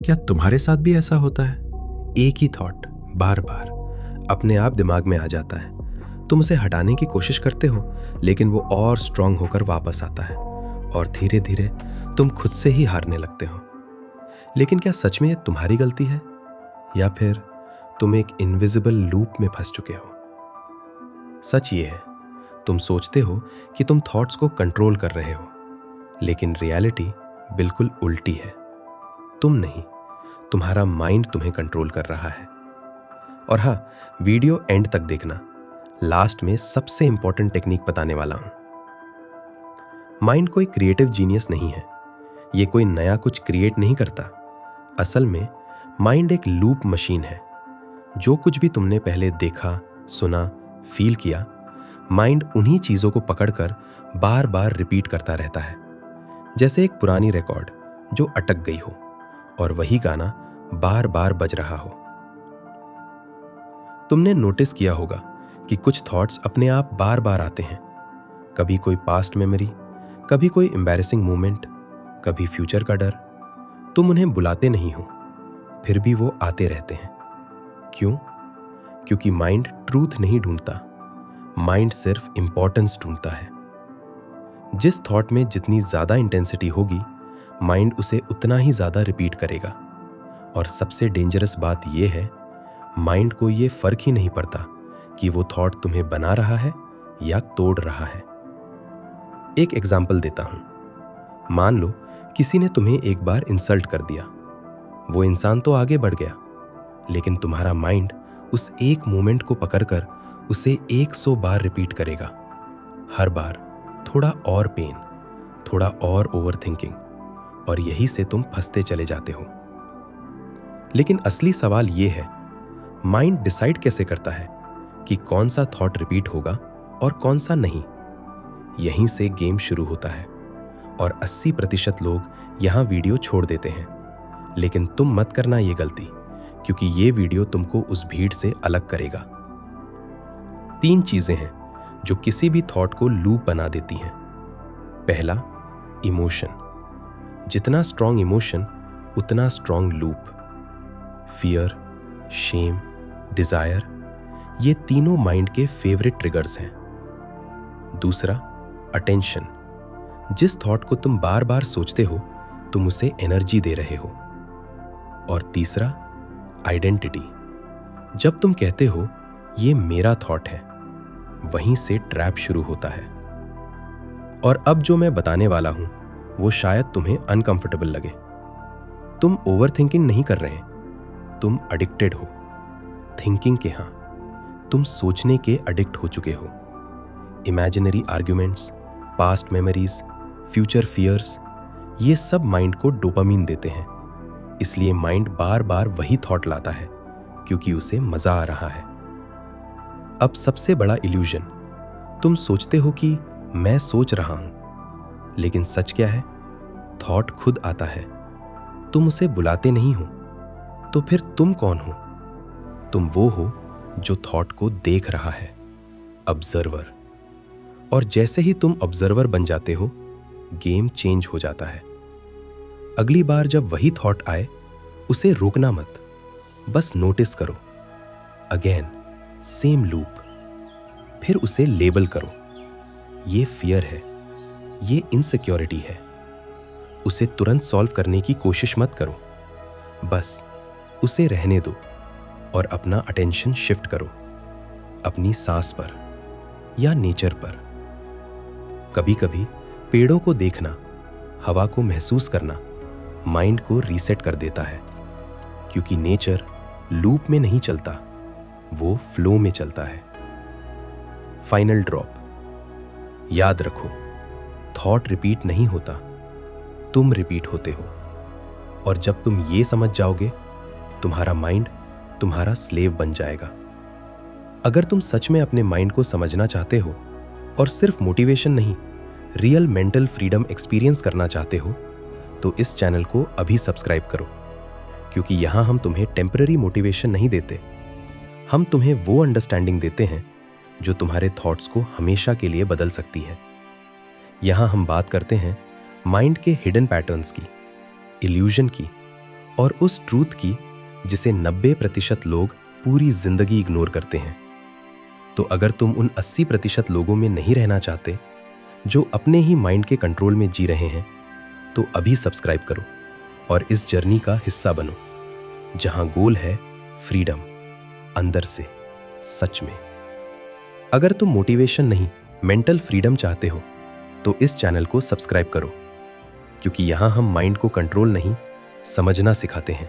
क्या तुम्हारे साथ भी ऐसा होता है? एक ही थॉट बार बार अपने आप दिमाग में आ जाता है। तुम उसे हटाने की कोशिश करते हो, लेकिन वो और स्ट्रांग होकर वापस आता है और धीरे धीरे तुम खुद से ही हारने लगते हो। लेकिन क्या सच में ये तुम्हारी गलती है, या फिर तुम एक इनविजिबल लूप में फंस चुके हो? सच ये है, तुम सोचते हो कि तुम थॉट्स को कंट्रोल कर रहे हो, लेकिन रियलिटी बिल्कुल उल्टी है। तुम नहीं, तुम्हारा माइंड तुम्हें कंट्रोल कर रहा है। और हाँ, वीडियो एंड तक देखना, लास्ट में सबसे इंपॉर्टेंट टेक्निक बताने वाला हूं। माइंड कोई क्रिएटिव जीनियस नहीं है, ये कोई नया कुछ क्रिएट नहीं करता। असल में माइंड एक लूप मशीन है। जो कुछ भी तुमने पहले देखा, सुना, फील किया, माइंड उन्हीं चीजों को पकड़कर बार बार रिपीट करता रहता है। जैसे एक पुरानी रिकॉर्ड जो अटक गई हो और वही गाना बार बार बज रहा हो। तुमने नोटिस किया होगा कि कुछ थॉट्स अपने आप बार बार आते हैं। कभी कोई पास्ट मेमोरी, कभी कोई एम्बैरेसिंग मोमेंट, कभी फ्यूचर का डर। तुम उन्हें बुलाते नहीं हो, फिर भी वो आते रहते हैं। क्यों? क्योंकि माइंड ट्रूथ नहीं ढूंढता, माइंड सिर्फ इंपॉर्टेंस ढूंढता है। जिस थॉट में जितनी ज्यादा इंटेंसिटी होगी, माइंड उसे उतना ही ज्यादा रिपीट करेगा। और सबसे डेंजरस बात यह है, माइंड को यह फर्क ही नहीं पड़ता कि वो थॉट तुम्हें बना रहा है या तोड़ रहा है। एक एग्जाम्पल देता हूं। मान लो किसी ने तुम्हें एक बार इंसल्ट कर दिया। वो इंसान तो आगे बढ़ गया, लेकिन तुम्हारा माइंड उस एक मोमेंट को पकड़कर उसे 100 बार रिपीट करेगा। हर बार थोड़ा और पेन, थोड़ा और ओवर थिंकिंग, और यही से तुम फंसते चले जाते हो। लेकिन असली सवाल यह है, माइंड डिसाइड कैसे करता है कि कौन सा थॉट रिपीट होगा और कौन सा नहीं? यहीं से गेम शुरू होता है। और 80% लोग यहां वीडियो छोड़ देते हैं। लेकिन तुम मत करना ये गलती, क्योंकि ये वीडियो तुमको उस भीड़ से अलग करेगा। 3 चीजें हैं जो किसी भी थॉट को लूप बना देती हैं। पहला, इमोशन। जितना स्ट्रांग इमोशन, उतना strong loop. Fear, shame, desire, ये तीनों माइंड के फेवरेट ट्रिगर्स हैं। दूसरा, अटेंशन। जिस थॉट को तुम बार बार सोचते हो, तुम उसे एनर्जी दे रहे हो। और तीसरा, आइडेंटिटी। जब तुम कहते हो ये मेरा थॉट है, वहीं से ट्रैप शुरू होता है। और अब जो मैं बताने वाला हूं, वो शायद तुम्हें अनकंफर्टेबल लगे। तुम ओवर थिंकिंग नहीं कर रहे, तुम एडिक्टेड हो। थिंकिंग के, हां, तुम सोचने के एडिक्ट हो चुके हो। Imaginary arguments, past memories, future fears, ये सब माइंड को डोपामीन देते हैं। इसलिए माइंड बार बार वही थॉट लाता है, क्योंकि उसे मजा आ रहा है। अब सबसे बड़ा इल्यूजन, तुम सोचते हो कि मैं सोच रहा हूं, लेकिन सच क्या है? थॉट खुद आता है, तुम उसे बुलाते नहीं हो। तो फिर तुम कौन हो? तुम वो हो जो थॉट को देख रहा है, ऑब्जर्वर। और जैसे ही तुम ऑब्जर्वर बन जाते हो, गेम चेंज हो जाता है। अगली बार जब वही थॉट आए, उसे रोकना मत, बस नोटिस करो। Again same loop. फिर उसे लेबल करो, ये फियर है, ये इनसिक्योरिटी है। उसे तुरंत सॉल्व करने की कोशिश मत करो, बस उसे रहने दो और अपना अटेंशन शिफ्ट करो अपनी सांस पर या नेचर पर। कभी कभी पेड़ों को देखना, हवा को महसूस करना माइंड को रीसेट कर देता है, क्योंकि नेचर लूप में नहीं चलता, वो फ्लो में चलता है। फाइनल ड्रॉप, याद रखो, थॉट रिपीट नहीं होता, तुम रिपीट होते हो। और जब तुम ये समझ जाओगे, तुम्हारा माइंड तुम्हारा स्लेव बन जाएगा। अगर तुम सच में अपने माइंड को समझना चाहते हो और सिर्फ मोटिवेशन नहीं, रियल मेंटल फ्रीडम एक्सपीरियंस करना चाहते हो, तो इस चैनल को अभी सब्सक्राइब करो, क्योंकि यहां हम तुम्हें टेम्पररी मोटिवेशन नहीं देते, हम तुम्हें वो अंडरस्टैंडिंग देते हैं जो तुम्हारे थॉट्स को हमेशा के लिए बदल सकती है। यहां हम बात करते हैं माइंड के हिडन पैटर्न्स की, इल्यूजन की और उस ट्रूथ की जिसे 90% लोग पूरी जिंदगी इग्नोर करते हैं। तो अगर तुम उन 80% लोगों में नहीं रहना चाहते जो अपने ही माइंड के कंट्रोल में जी रहे हैं, तो अभी सब्सक्राइब करो और इस जर्नी का हिस्सा बनो, जहां गोल है फ्रीडम, अंदर से, सच में। अगर तुम मोटिवेशन नहीं, मेंटल फ्रीडम चाहते हो, तो इस चैनल को सब्सक्राइब करो, क्योंकि यहां हम माइंड को कंट्रोल नहीं, समझना सिखाते हैं।